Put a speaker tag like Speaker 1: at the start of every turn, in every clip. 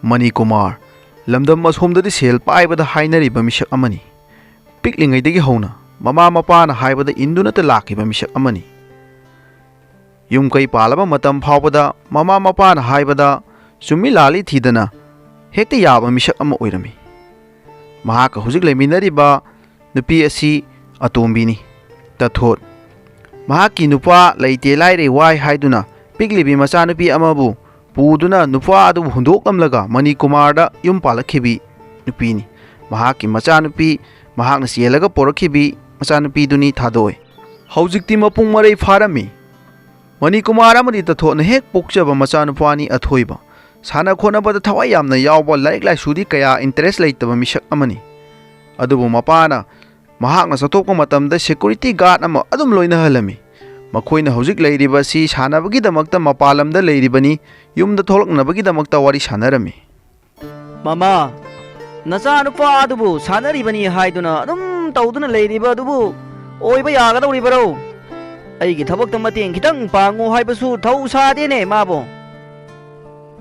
Speaker 1: Mani Kumar lamdam asomdadi sel paibada hainariba misak amani piklingaidagi hona mama mapana haibada indunata lakiba misak amani yum kai palaba matam phawbada mama mapana haibada sumi lali thidana hekta yaba misak ama oirami mahaka hujik leminariba nupi asi atombini tathot mahaki nupa leite laire wai haiduna piglibi macha nupi amabu Puduna nupa adu hundoklamlaga Mani Kumarda yum palakhibi nupini mahaki macha nupi mahakna sielaga porakhibi macha nupi duni thadoi haujikti mapung marai pharami Mani Kumar amadi tathona hek pokjaba macha nupani athoiba sana khona bada thawai yamna yawba laik lai sudi kaya interest leitaba misak amani adubu mapana mahakna satokpa matamda security guard ama adum loina halami Makoina hojik leiriba si sanabagidamagta mapalamda leiribani yumda tholaknabagidamagta wari sanarami
Speaker 2: Mama nacha nupa adubu sanaribani haiduna adum tawduna leiriba adubu oiba yagadawribaro aigi thabakta mateng khitang pangu haibasu thau sadene mabo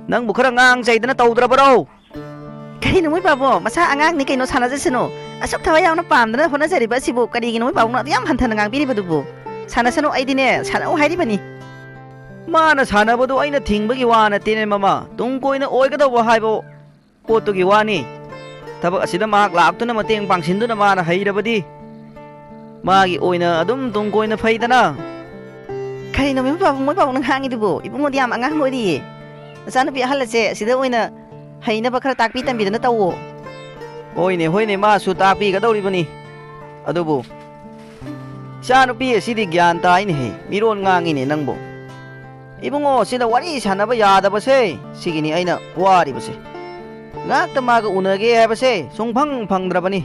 Speaker 2: nangbu khara ngang jaidana tawdrabaro
Speaker 3: Karino moi babo masa angang ni kaino sanajasino asuk thawai yauna pamdana hona jariba sibu karigino moi babuna yam hanthana ngang biribadubu Sanasano aidine sana hairibani
Speaker 2: Mana sanabadu aina thingbagi wana tene mama tungkoina oigadawa haibo potugi wani tabak asida mak laktuna mateng pangsinduna mana hairabadi magi oina adum tungkoina faidana
Speaker 3: Karino moi babu nang hangidubu ibungo diam angang hoidi Nasana pi halase sida oina haina bakara takpi tambidana tawo
Speaker 2: hoine ma su takpi gadawribani adubu Sianupi sidi gyan tayo ni miron ngangin nangbo. Ibungo sila wari sana ba yada ba se? Sige ni ay na wari ba se? Ngak tamaga unagi ay ba se? Sungpang pangdra ba ni?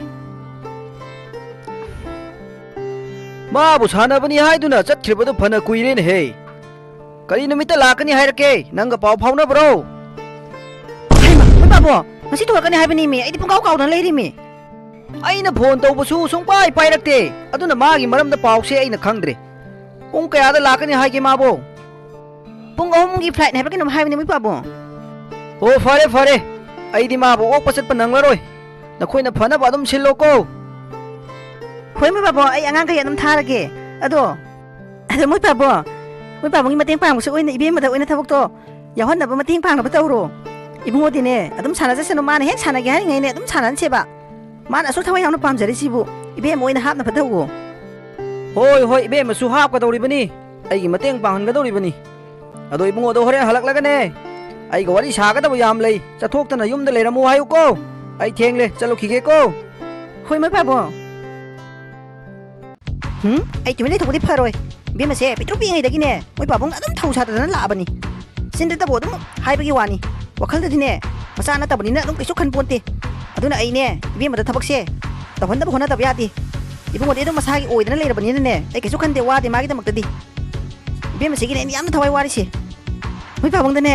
Speaker 2: Mabu sana ba ni hay doon na? Chat kriba doon panakuirin hey. Kanina mita laka ni hayrake. Nangga pao na bro.
Speaker 3: Ay ma, may babo. Masito ka ni hay ba ni mi? Ay di pong kaw na layri mi.
Speaker 2: Aina phone tawbasu sungpai pairakte aduna magi maramda pause aina khangdre pung kayada lakani haige mabo
Speaker 3: Pung ahumgi flight na haibagin hay ba ni moi babo
Speaker 2: o fare aidi mabo ok pasat pa nanglaroi nakhoi na phana ba adum sillo ko
Speaker 3: Hoy moi babo ay angang kaya nam tharage ado moi babo ngi mateng pang musu oina ibe mada oina thabak to yahon na ba mateng pang na ba tawro ibungo dine adum sanajaseno mana hek sanage hari ngai ne adum sanan cheba Mana asuk thawai yauna pamjari sibu ibe moina hapna padawo
Speaker 2: hoi ibe masu hap ka dawri bani aigi mateng panghan ga dawri bani ado ibungo do hore halak lagane ai ga wari saga da yam lei chathok tana yum da leiramu hayu ko ai thengle chalo khige ko
Speaker 3: Hoy moi babo Ai tumile thodi pharoi be mase pitru pi ngai dagine moi babong adum thausa da la bani sinda da bodum haibagi wani wakhal da dine masana ta bani na adum kisu khan ponte aduna ai ne ibe mada thabak se tawhanda ba hona tab yati ibungo de dum masagi oidana leirabani ne ai kisu khande wadi magi da makdadi ibe masigi ne yam thawai wari se moi babong da ne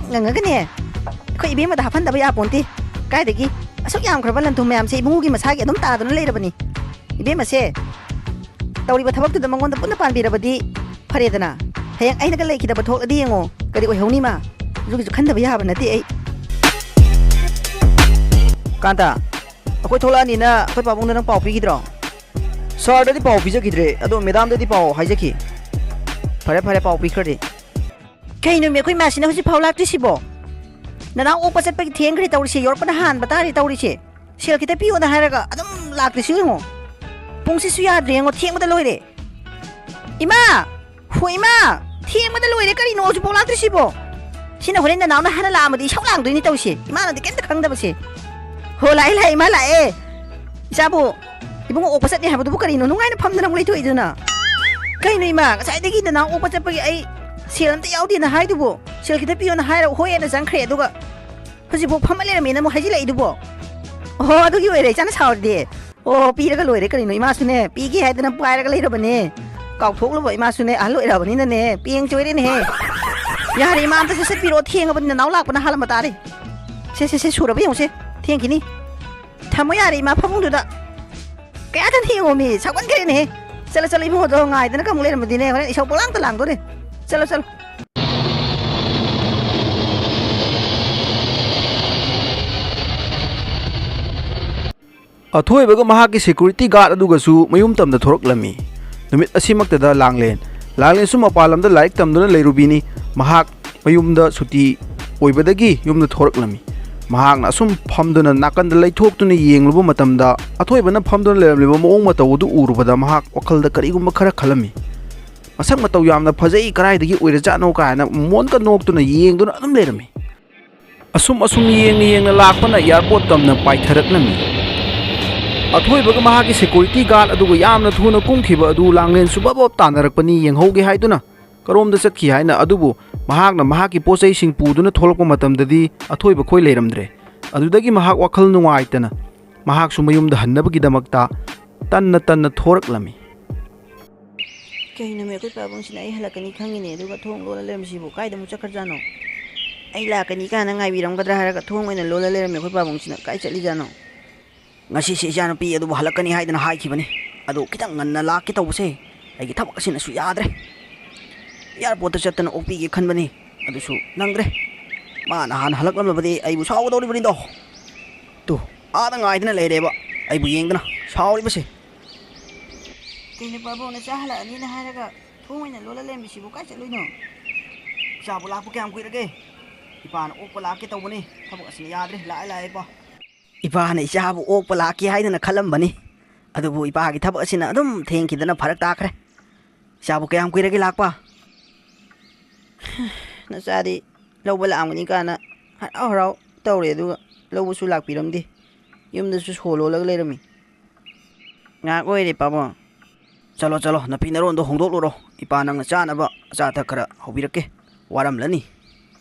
Speaker 3: nganga ga ne khoi ibe mada hapan da ba ya ponte kai dagi asuk yam khraban lan thum yam se ibungo gi masagi adum ta dana leirabani ibe mase tawri ba thabak da mangon da punna pan birabadi pharedana hayang ai naga leiki da ba thok adi ngo kadi oi honi ma jugi ju khanda ba ya ba nati ai
Speaker 2: Kanta akoi thola ni na akoi pabung nang pau pi gidro sir da di pau pi jakidre ado madam da di pau haijaki phare pau pi khade
Speaker 3: Kaino me khoi masina hosi phau lak tisibo nana o pasat pa theng khri tawri se yor pa han batari tawri se sel kita pi oda haraga adum lak tisi ngo pungsi su ya dre ngo theng ma da loire ima hoi ma theng ma da loire kari no su phau lak tisibo sina horen na na hana la amadi shaulang dui ni tawse ima na de ken ta khang da ba se Ho lai ma lai Sabu ibungo o pasat ni habadu bukari no nungai na phamna nang leitu iduna Kaino ima sai degi na o pasat pagi ai sel anta yaudi na haidubo sel kita piyo na haira hoye na jangkhre aduga hoji bo phamale na mena mo haji lai dubo ho adugi oire chana saurde o piraga loire karino ima sune pigi haidana pairaga leirabane kaw thoklo ima sune alo irabani na ne pieng choire ne yari ima anta se piro thienga ban na naulak bana halama tare se surabi yongse Thank you. Tamo yari ma pabung duda. Kaya tan hiyo mi sakwan kare ne. Sala ibu do ngai dana ka mulai madine hore isau pulang telang do ne. Sala
Speaker 1: ꯑꯊꯣꯏꯕꯒ ꯃꯍꯥꯛꯀꯤ security ꯒꯥꯔꯗ ꯑꯗꯨꯒꯁꯨ ꯃꯌꯨꯝ ꯇꯝꯗ ꯊꯣꯔꯛꯂꯝꯃꯤ꯫ ꯅꯨꯃꯤꯠ ꯑꯁꯤꯃꯛꯇꯗ ꯂꯥꯡꯂꯦꯟꯁꯨ ꯃꯄꯥꯟ ꯂꯝꯗ ꯂꯥꯏꯔꯤꯛ ꯇꯝꯗꯨꯅ ꯂꯩꯔꯨꯕꯤꯅꯤ꯫ ꯃꯍꯥꯛ ꯃꯌꯨꯝꯗ ꯁꯨꯇꯤ ꯑꯣꯏꯕꯗꯒꯤ ꯌꯨꯝꯗ ꯊꯣꯔꯛꯂꯝꯃꯤ꯫ ꯃꯍꯥꯛꯅ ꯑꯁꯨꯝ ꯐꯝꯗꯨꯅ ꯅꯥꯀꯟꯗ ꯂꯩꯊꯣꯛꯇꯨꯅ ꯌꯦꯡꯂꯨꯕ ꯃꯇꯝꯗ ꯑꯊꯣꯏꯕꯅ ꯐꯝꯗꯨꯅ ꯂꯩꯔꯝꯂꯤꯕ ꯃꯑꯣꯡ ꯃꯇꯧ ꯑꯗꯨ ꯎꯔꯨꯕꯗ ꯃꯍꯥꯛ ꯋꯥꯈꯜꯗ ꯀꯔꯤꯒꯨꯝꯕ ꯈꯔ ꯈꯜꯂꯝꯃꯤ꯫ ꯃꯁꯛ ꯃꯇꯧ ꯌꯥꯝꯅ ꯐꯖꯩ, ꯀꯔꯥꯏꯗꯒꯤ ꯑꯣꯏꯔꯖꯥꯠꯅꯣ ꯀꯥꯏꯅ ꯃꯣꯟꯀ ꯅꯣꯛꯇꯨꯅ ꯌꯦꯡꯗꯨꯅ ꯑꯗꯨꯝ ꯂꯩꯔꯝꯃꯤ꯫ ꯑꯁꯨꯝ ꯌꯦꯡꯅ ꯂꯥꯛꯄꯅ ꯏꯌꯥꯔꯄꯣꯔꯠ ꯇꯝꯅ ꯄꯥꯏꯊꯔꯛꯂꯝꯃꯤ꯫ ꯑꯊꯣꯏꯕꯒ ꯃꯍꯥꯛꯀꯤ ꯁꯦꯀ꯭ꯌꯨꯔꯤꯇꯤ ꯒꯥꯔꯗ ꯑꯗꯨꯒ ꯌꯥꯝꯅ ꯊꯨꯅ ꯀꯨꯝꯈꯤꯕ ꯑꯗꯨ ꯂꯥꯡꯂꯦꯟꯁꯨ ꯕꯕ ꯇꯥꯟꯅꯔꯛꯄꯅꯤ ꯌꯦꯡꯍꯧꯒꯦ ꯍꯥꯏꯗꯨꯅ ꯀꯔꯣꯝꯗ ꯆꯠꯈꯤ ꯍꯥꯏꯅ꯫ ꯑꯗꯨꯕꯨ ꯃꯍꯥꯛꯅ ꯃꯍꯥꯛꯀꯤ ꯄꯣꯠꯆꯩꯁꯤꯡ ꯄꯨꯗꯨꯅ ꯊꯣꯛꯂꯛꯄ ꯃꯇꯝꯗꯗꯤ ꯑꯊꯣꯏꯕ ꯈꯣꯏ ꯂꯩꯔꯝꯗ꯭ꯔꯦ꯫ ꯑꯗꯨꯗꯒꯤ ꯃꯍꯥꯛ ꯋꯥꯈꯜ ꯅꯨꯡꯉꯥꯏꯇꯅ ꯃꯍꯥꯛꯁꯨ ꯃꯌꯨꯝꯗ ꯍꯟꯅꯕꯒꯤꯗꯃꯛꯇ ꯇꯟꯅ ꯊꯣꯔꯛꯂꯝꯃꯤ꯫
Speaker 3: ꯀꯩꯅꯣꯃꯦ ꯑꯩꯈꯣꯏ ꯄꯥꯕꯨꯡꯁꯤꯅ ꯑꯩ ꯍꯜꯂꯛꯀꯅꯤ ꯈꯪꯉꯤꯅꯦ, ꯑꯗꯨꯒ ꯊꯣꯡ ꯂꯣꯜꯂ ꯂꯩꯔꯝꯃꯤꯁꯤꯕꯨ ꯀꯥꯏꯗ ꯑꯃꯨꯛ ꯆꯠꯈ꯭ꯔꯖꯥꯠꯅꯣ? ꯑꯩ ꯂꯥꯛꯀꯅꯤ ꯀꯥꯏꯅ ꯉꯥꯏꯕꯤꯔꯝꯒꯗ꯭ꯔꯥ ꯍꯥꯏꯔꯒ ꯊꯣꯡ ꯑꯣꯏꯅ ꯂꯣꯜꯂ ꯂꯩꯔꯝꯃꯦ ꯑꯩꯈꯣꯏ ꯄꯥꯕꯨꯡꯁꯤꯅ ꯀꯥꯏ ꯆꯠꯂꯤꯖꯥꯠꯅꯣ? ꯉꯁꯤꯁꯦ ꯏꯆꯥꯅꯨꯄꯤ ꯑꯗꯨꯕꯨ ꯍꯜꯂꯛꯀꯅꯤ ꯍꯥꯏꯗꯅ ꯍꯥꯏꯈꯤꯕꯅꯤ, ꯑꯗꯨ ꯈꯤꯇꯪ ꯉꯟꯅ ꯂꯥꯛꯀꯦ ꯇꯧꯕꯁꯦ ꯑꯩꯒꯤ ꯊꯕꯛ ꯑꯁꯤꯅꯁꯨ ꯌꯥꯗ꯭ꯔꯦ꯫ ꯏꯌꯥꯔꯄꯣꯔꯠꯇ ꯆꯠꯇꯅ ꯑꯣꯛꯄꯤꯒꯦ ꯈꯟꯕꯅꯤ, ꯑꯗꯨꯁꯨ ꯅꯪꯗ꯭ꯔꯦ꯫ ꯃꯥ ꯅꯍꯥꯟ ꯍꯜꯂꯛꯂꯝꯂꯕꯗꯤ ꯑꯩꯕꯨ ꯁꯥꯎꯒꯗꯧꯔꯤꯕꯅꯤꯗꯣ꯫ ꯇꯨ ꯑꯥꯗ ꯉꯥꯏꯗꯅ ꯂꯩꯔꯦꯕ ꯑꯩꯕꯨ ꯌꯦꯡꯗꯅ ꯁꯥꯎꯔꯤꯕꯁꯦ꯫ ꯀꯩꯅꯣ ꯄꯥꯕꯨꯡ ꯅꯆꯥ ꯍꯜꯂꯛꯑꯅꯤꯅ ꯍꯥꯏꯔꯒ ꯊꯣꯡ ꯑꯣꯏꯅ ꯂꯣꯜꯂ ꯂꯩꯔꯝꯃꯤꯁꯤꯕꯨ ꯀꯥꯏ ꯆꯠꯂꯨꯏꯅꯣ? ꯏꯆꯥꯕꯨ ꯂꯥꯛꯄ ꯀꯌꯥꯝ ꯀꯨꯏꯔꯒꯦ? ꯏꯄꯥꯅ ꯑꯣꯛꯄ ꯂꯥꯛꯀꯦ ꯇꯧꯕꯅꯤ, ꯊꯕꯛ ꯑꯁꯤꯅ ꯌꯥꯗ꯭ꯔꯦ꯫ ꯂꯥꯛꯑꯦ ꯏꯄꯥ꯫ ꯏꯄꯥꯅ ꯏꯆꯥꯕꯨ ꯑꯣꯛꯄ ꯂꯥꯛꯀꯦ ꯍꯥꯏꯗꯅ ꯈꯜꯂꯝꯕꯅꯤ, ꯑꯗꯨꯕꯨ ꯏꯄꯥꯒꯤ ꯊꯕꯛ ꯑꯁꯤꯅ ꯑꯗꯨꯝ ꯊꯦꯡꯈꯤꯗꯅ ꯐꯔꯛ ꯇꯥꯈ꯭ꯔꯦ꯫ ꯏꯆꯥꯕꯨ ꯀꯌꯥꯝ ꯀꯨꯏꯔꯒꯦ ꯂꯥꯛꯄ? ꯅꯆꯥꯗꯤ ꯂꯧꯕ ꯂꯥꯛꯑꯝꯒꯅꯤ ꯀꯥꯏꯅ ꯍꯔꯥꯎ ꯍꯔꯥꯎ ꯇꯧꯔꯦ, ꯑꯗꯨꯒ ꯂꯧꯕꯁꯨ ꯂꯥꯛꯄꯤꯔꯝꯗꯦ꯫ ꯌꯨꯝꯗꯁꯨ ꯁꯣ ꯂꯣꯜꯂꯒ ꯂꯩꯔꯝꯃꯤ꯫ ꯉꯥꯏꯍꯥꯛ ꯑꯣꯏꯔꯦ ꯄꯥꯕꯨꯡ꯫ ꯆꯠꯂꯣ ꯅꯄꯤ ꯅꯔꯣꯟꯗꯣ ꯍꯣꯡꯗꯣꯛꯂꯨꯔꯣ꯫ ꯏꯄꯥ ꯅꯪꯅ ꯆꯥꯅꯕ ꯑꯆꯥ ꯑꯊꯛ ꯈꯔ ꯍꯧꯕꯤꯔꯛꯀꯦ, ꯋꯥꯔꯝꯂꯅꯤ꯫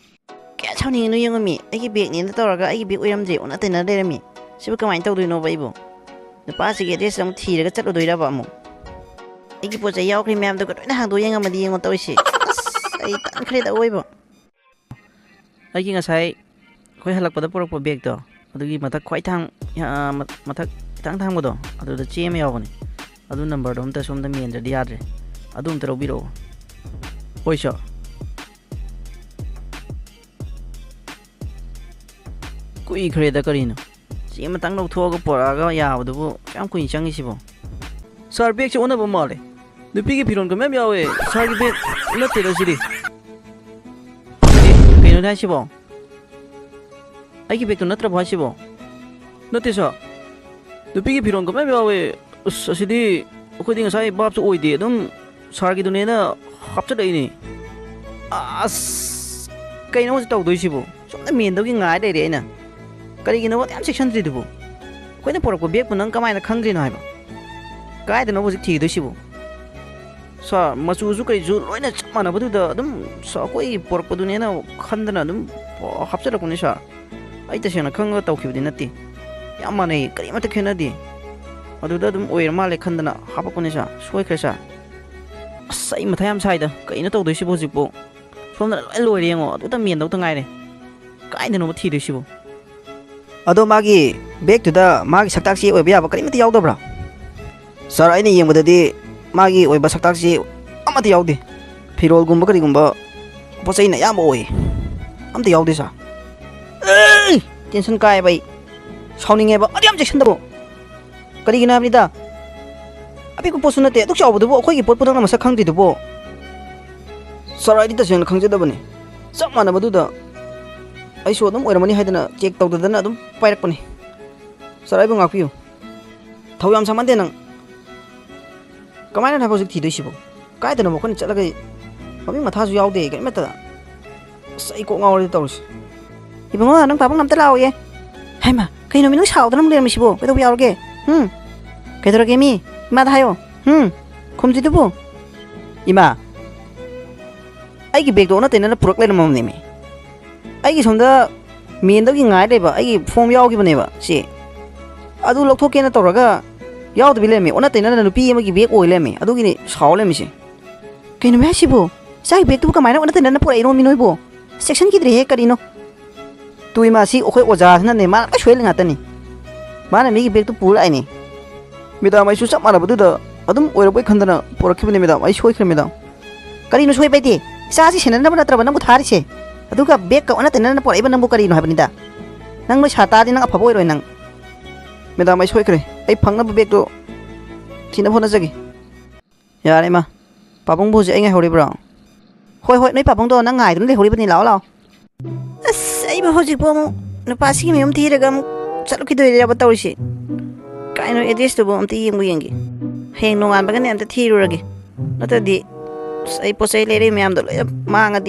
Speaker 3: ꯀꯌꯥ ꯁꯥꯎꯅꯤꯡꯉꯤꯅꯣ ꯌꯦꯡꯉꯝꯃꯤ, ꯑꯩꯒꯤ ꯕꯦꯒꯅꯦꯅ ꯇꯧꯔꯒ ꯑꯩꯒꯤ ꯕꯦꯒ ꯑꯣꯏꯔꯝꯗ꯭ꯔꯦ, ꯑꯣꯟꯅ ꯇꯩꯅ ꯂꯩꯔꯝꯃꯤ꯫ ꯁꯤꯕꯨ ꯀꯃꯥꯏꯅ ꯇꯧꯗꯣꯏꯅꯣꯕ ꯑꯩꯕꯨ? ꯅꯨꯄꯥꯁꯤꯒꯤ ꯑꯦꯗ꯭ꯔꯦꯁ ꯑꯃꯨꯛ ꯊꯤꯔꯒ ꯆꯠꯂꯨꯗꯣꯏꯔꯕ ꯑꯃꯨꯛ? ꯑꯩꯒꯤ ꯄꯣꯠ ꯆꯩ ꯌꯥꯎꯈ꯭ꯔꯤ ꯃꯌꯥꯝꯗꯨꯒ ꯂꯣꯏꯅ ꯍꯥꯡꯗꯣꯛ ꯌꯦꯡꯉꯝꯃꯗꯤ ꯌꯦꯡꯉꯣ ꯇꯧꯔꯤꯁꯦ꯫ ꯑꯁ ꯑꯩ ꯇꯟꯈ꯭ꯔꯦꯗ ꯑꯋꯣꯏꯕ꯫ ꯑꯩꯒꯤ ꯉꯁꯥꯏ ꯑꯩꯈꯣꯏ ꯍꯜꯂꯛꯄꯗ ꯄꯨꯔꯛꯄ ꯕꯦꯒꯇꯣ, ꯑꯗꯨꯒꯤ ꯃꯊꯛ ꯃꯊꯛ ꯈꯤꯇꯪ ꯊꯥꯡꯕꯗꯣ, ꯑꯗꯨꯗ ꯆꯦ ꯑꯃ ꯌꯥꯎꯕꯅꯤ꯫ ꯑꯗꯨ ꯅꯝꯕꯔꯗꯣ ꯑꯝꯇ ꯁꯣꯝꯗ ꯃꯦꯟꯗ꯭ꯔꯗꯤ ꯌꯥꯗ꯭ꯔꯦ, ꯑꯗꯨ ꯑꯝꯇ ꯂꯧꯕꯤꯔꯛꯑꯣ꯫ ꯍꯣꯏ ꯁꯥꯔ꯫ ꯀꯨꯏꯈ꯭ꯔꯦꯗ ꯀꯔꯤꯅꯣ, ꯆꯦ ꯑꯃꯇꯪ ꯂꯧꯊꯣꯛꯑꯒ ꯄꯣꯔꯛꯑꯒ ꯌꯥꯕꯗꯨꯕꯨ ꯀꯌꯥꯝ ꯀꯨꯏꯅ ꯆꯪꯉꯤꯁꯤꯕꯣ? ꯁꯥꯔ ꯕꯦꯒꯁꯦ ꯑꯣꯟꯅꯕ ꯃꯥꯜꯂꯦ, ꯅꯨꯄꯤꯒꯤ ꯐꯤꯔꯣꯟꯒ ꯃꯌꯥꯝ ꯌꯥꯎꯋꯦ, ꯁꯥꯔꯒꯤ ꯕꯦꯒ ꯅꯠꯇꯦꯗ ꯁꯤꯗꯤ꯫ ꯀꯩꯅꯣꯅꯦ ꯍꯥꯏꯁꯤꯕꯣ? ꯑꯩꯒꯤ ꯕꯦꯒꯇꯣ ꯅꯠꯇ꯭ꯔꯕꯣ ꯍꯥꯏꯁꯤꯕꯣ? ꯅꯠꯇꯦ ꯁꯥꯔ, ꯅꯨꯄꯤꯒꯤ ꯐꯤꯔꯣꯟꯒ ꯃꯌꯥꯝ ꯌꯥꯎꯋꯦ꯫ ꯑꯁ ꯑꯁꯤꯗꯤ ꯑꯩꯈꯣꯏꯗꯤ ꯉꯁꯥꯏ ꯚꯥꯞꯁꯨ ꯑꯣꯏꯗꯦ, ꯑꯗꯨꯝ ꯁꯥꯔꯒꯤꯗꯨꯅꯦꯅ ꯍꯥꯞꯆꯜꯂꯛꯏꯅꯦ꯫ ꯑꯁ ꯀꯩꯅꯣ ꯍꯧꯖꯤꯛ ꯇꯧꯗꯣꯏꯁꯤꯕꯨ? ꯁꯣꯝꯗ ꯃꯦꯟꯗꯧꯒꯤ ꯉꯥꯏ ꯂꯩꯔꯦ ꯑꯩꯅ꯫ ꯀꯔꯤꯒꯤꯅꯣꯕ ꯌꯥꯝ ꯆꯦꯛꯁꯤꯟꯗ꯭ꯔꯤꯗꯨꯕꯨ? ꯑꯩꯈꯣꯏꯅ ꯄꯣꯔꯛꯄ ꯕꯦꯒꯄꯨ ꯅꯪ ꯀꯃꯥꯏꯅ ꯈꯪꯗ꯭ꯔꯤꯅꯣ ꯍꯥꯏꯕ? ꯀꯥꯏꯗꯅꯣ ꯍꯧꯖꯤꯛ ꯊꯤꯗꯣꯏꯁꯤꯕꯨ? ꯁꯥꯔ ꯃꯆꯨꯁꯨ ꯀꯩꯁꯨ ꯂꯣꯏꯅ ꯆꯞ ꯃꯥꯟꯅꯕꯗꯨꯗ ꯑꯗꯨꯝ ꯑꯩꯈꯣꯏ ꯄꯣꯔꯛꯄꯗꯨꯅꯦꯅ ꯈꯟꯗꯅ ꯑꯗꯨꯝ ꯍꯥꯞꯆꯜꯂꯛꯄꯅꯤ ꯁꯥꯔ꯫ ꯑꯩ ꯇꯁꯦꯡꯅ ꯈꯪꯉꯒ ꯇꯧꯈꯤꯕꯗꯤ ꯅꯠꯇꯦ, ꯌꯥꯝ ꯃꯥꯟꯅꯩ, ꯀꯔꯤꯃꯠꯇ ꯈꯦꯠꯅꯗꯦ꯫ ꯑꯗꯨꯗ ꯑꯗꯨꯝ ꯑꯣꯏꯔ ꯃꯥꯜꯂꯦ ꯈꯟꯗꯅ ꯍꯥꯄꯛꯄꯅꯤ ꯁꯥꯔ, ꯁꯣꯏꯈ꯭ꯔꯦ ꯁꯥꯔ꯫ ꯑꯁ ꯑꯩ ꯃꯊꯥ ꯌꯥꯝ ꯁꯥꯏꯗ, ꯀꯩꯅꯣ ꯇꯧꯗꯣꯏꯁꯤꯕꯨ ꯍꯧꯖꯤꯛꯄꯨ? ꯁꯣꯝꯗ ꯂꯣꯏ ꯂꯣꯏꯔꯦ ꯌꯦꯡꯉꯣ, ꯑꯗꯨꯇ ꯃꯦꯟꯗꯧꯇ ꯉꯥꯏꯔꯦ꯫ ꯀꯥꯏꯗꯅꯣꯕ ꯊꯤꯗꯣꯏꯁꯤꯕꯨ? ꯑꯗꯣ ꯃꯥꯒꯤ ꯕꯦꯒꯇꯨꯗ ꯃꯥꯒꯤ ꯁꯛꯇꯥꯛ ꯆꯦ ꯑꯣꯏꯕ ꯌꯥꯕ ꯀꯔꯤꯃꯠꯇ ꯌꯥꯎꯗꯕ꯭ꯔꯥ? ꯁꯥꯔ ꯑꯩꯅ ꯌꯦꯡꯕꯗꯗꯤ ꯃꯥꯒꯤ ꯑꯣꯏꯕ ꯁꯛꯇꯥꯛ ꯆꯦ ꯑꯃꯠꯇ ꯌꯥꯎꯗꯦ꯫ ꯐꯤꯔꯣꯜꯒꯨꯝꯕ ꯀꯔꯤꯒꯨꯝꯕ ꯄꯣꯠ ꯆꯩꯅ ꯑꯌꯥꯝꯕ ꯑꯣꯏ, ꯑꯝꯇ ꯌꯥꯎꯗꯦ ꯁꯥꯔ꯫ ꯇꯦꯟꯁꯟ ꯀꯥꯏꯕ ꯑꯩ ꯁꯥꯎꯅꯤꯡꯉꯦꯕ, ꯑꯗꯨ ꯌꯥꯝ ꯆꯦꯛꯁꯤꯟꯗꯕꯣ? ꯀꯔꯤꯒꯤꯅꯣ ꯍꯥꯏꯕꯅꯤꯗ, ꯑꯄꯤꯛꯄ ꯄꯣꯠꯁꯨ ꯅꯠꯇꯦ, ꯑꯗꯨꯛ ꯆꯥꯎꯕꯗꯨꯕꯨ ꯑꯩꯈꯣꯏꯒꯤ ꯄꯣꯠꯄꯨ ꯅꯪꯅ ꯃꯁꯛ ꯈꯪꯗ꯭ꯔꯤꯗꯨꯕꯣ? ꯁꯥꯔ ꯑꯩꯗꯤ ꯇꯁꯦꯡꯅ ꯈꯪꯖꯗꯕꯅꯤ, ꯆꯞ ꯃꯥꯟꯅꯕꯗꯨꯗ ꯑꯩꯁꯨ ꯑꯗꯨꯝ ꯑꯣꯏꯔꯝꯃꯅꯤ ꯍꯥꯏꯗꯅ ꯆꯦꯛ ꯇꯧꯗꯗꯅ ꯑꯗꯨꯝ ꯄꯥꯏꯔꯛꯄꯅꯤ꯫ ꯁꯥꯔ ꯑꯩꯕꯨ ꯉꯥꯛꯄꯤꯌꯨ, ꯊꯧ ꯌꯥꯝ ꯁꯥꯃꯟꯗꯦ ꯅꯪ꯫ ꯀꯃꯥꯏꯅ ꯍꯥꯏꯕ ꯍꯧꯖꯤꯛ ꯊꯤꯗꯣꯏꯁꯤꯕꯣ? ꯀꯥꯏꯗꯅꯣ ꯑꯩꯈꯣꯏꯅ ꯆꯠꯂꯒ ꯃꯃꯤꯡ ꯃꯊꯥꯁꯨ ꯌꯥꯎꯗꯦ ꯀꯔꯤꯃꯠꯇ꯫ ꯑꯁ ꯑꯩ ꯀꯣꯛ ꯉꯥꯎꯔꯦ ꯇꯧꯔꯤꯁꯦ꯫ ꯏꯕꯨꯡꯉꯣ ꯅꯪ ꯄꯥꯕꯨꯡ ꯑꯝꯇ ꯂꯥꯛꯑꯣꯌꯦ꯫ ꯍꯩꯃꯥ ꯀꯩꯅꯣ ꯃꯤ ꯅꯪ ꯁꯥꯎꯗꯅ ꯑꯃꯨꯛ ꯂꯩꯔꯝꯃꯤꯁꯤꯕꯣ? ꯀꯩꯗꯧꯕ ꯌꯥꯎꯔꯒꯦ? ꯀꯩꯗꯧꯔꯒꯦ ꯃꯤ? ꯏꯃꯥꯗ ꯍꯥꯏꯌꯣ꯫ ꯈꯨꯝꯗ꯭ꯔꯤꯗꯨꯕꯨ? ꯏꯃꯥ ꯑꯩꯒꯤ ꯕꯦꯒꯇꯣ ꯑꯣꯟꯅ ꯇꯩꯅꯅ ꯄꯨꯔꯛ ꯂꯩꯔꯝꯃꯕꯅꯦꯃꯤ꯫ ꯑꯩꯒꯤ ꯁꯣꯝꯗ ꯃꯦꯟꯗꯧꯒꯤ ꯉꯥꯏ ꯂꯩꯕ ꯑꯩꯒꯤ ꯐꯣꯝ ꯌꯥꯎꯈꯤꯕꯅꯦꯕ ꯆꯦ, ꯑꯗꯨ ꯂꯧꯊꯣꯛꯀꯦꯅ ꯇꯧꯔꯒ ꯌꯥꯎꯗꯕꯤ ꯂꯩꯔꯝꯃꯦ, ꯑꯣꯟꯅ ꯇꯩꯅꯅ ꯅꯨꯄꯤ ꯑꯃꯒꯤ ꯕꯦꯒ ꯑꯣꯏ ꯂꯩꯔꯝꯃꯦ, ꯑꯗꯨꯒꯤꯅꯤ ꯁꯥꯎ ꯂꯩꯔꯝꯃꯤꯁꯦ꯫ ꯀꯩꯅꯣ ꯍꯥꯏꯁꯤꯕꯨ? ꯏꯆꯥꯒꯤ ꯕꯦꯒꯇꯨꯕꯨ ꯀꯃꯥꯏꯅ ꯑꯣꯟꯅ ꯇꯩꯅꯅ ꯄꯨꯔꯛꯏꯅꯣ ꯃꯤ ꯅꯣꯏꯕꯨ? ꯆꯦꯛꯁꯤꯟꯈꯤꯗ꯭ꯔꯦꯍꯦ ꯀꯔꯤꯅꯣ? ꯇꯨ ꯏꯃꯥ ꯁꯤ ꯑꯩꯈꯣꯏ ꯑꯣꯖꯥꯁꯤꯅꯅꯦ, ꯃꯥꯅ ꯂꯣꯏ ꯁꯣꯏꯍꯜꯂꯤ ꯉꯥꯛꯇꯅꯤ, ꯃꯥꯅ ꯃꯤꯒꯤ ꯕꯦꯒꯇꯨ ꯄꯨꯔ ꯂꯥꯛꯏꯅꯤ꯫ ꯃꯦꯗꯥꯝ ꯑꯩꯁꯨ ꯆꯞ ꯃꯥꯟꯅꯕꯗꯨꯗ ꯑꯗꯨꯝ ꯑꯣꯏꯔꯛꯄꯩ ꯈꯟꯗꯅ ꯄꯣꯔꯛꯈꯤꯕꯅꯤ ꯃꯦꯗꯥꯝ, ꯑꯩ ꯁꯣꯏꯈ꯭ꯔꯦ ꯃꯦꯗꯥꯝ꯫ ꯀꯔꯤꯅꯣ ꯁꯣꯏꯕꯩꯗꯤ? ꯏꯆꯥꯁꯤ ꯁꯦꯟꯅꯅꯕ ꯅꯠꯇ꯭ꯔꯕ ꯅꯪꯕꯨ ꯊꯥꯔꯤꯁꯦ, ꯑꯗꯨꯒ ꯕꯦꯒꯀ ꯑꯣꯟꯅ ꯇꯩꯅꯅ ꯄꯣꯔꯛꯏꯕ ꯅꯪꯕꯨ ꯀꯔꯤꯅꯣ ꯍꯥꯏꯕꯅꯤꯗ? ꯅꯪ ꯅꯣꯏ ꯁꯥ ꯇꯥꯔꯗꯤ ꯅꯪ ꯑꯐꯕ ꯑꯣꯏꯔꯣꯏ ꯅꯪ꯫
Speaker 2: Madam, I soikre. I phangna bag to Tina Honazagi. Yarima. Papung Buzi Anga Hori Brown. Hoi, no papung do Nangai, the Hori Lao.
Speaker 3: Say, Hosipo, no passing him Tiragam, Saluki do it about Torishi. Kind of it is to bomb the Wingi. Hang no one began at the Tiragi. Not a day. Say, Posay lady, ma'am, the manga.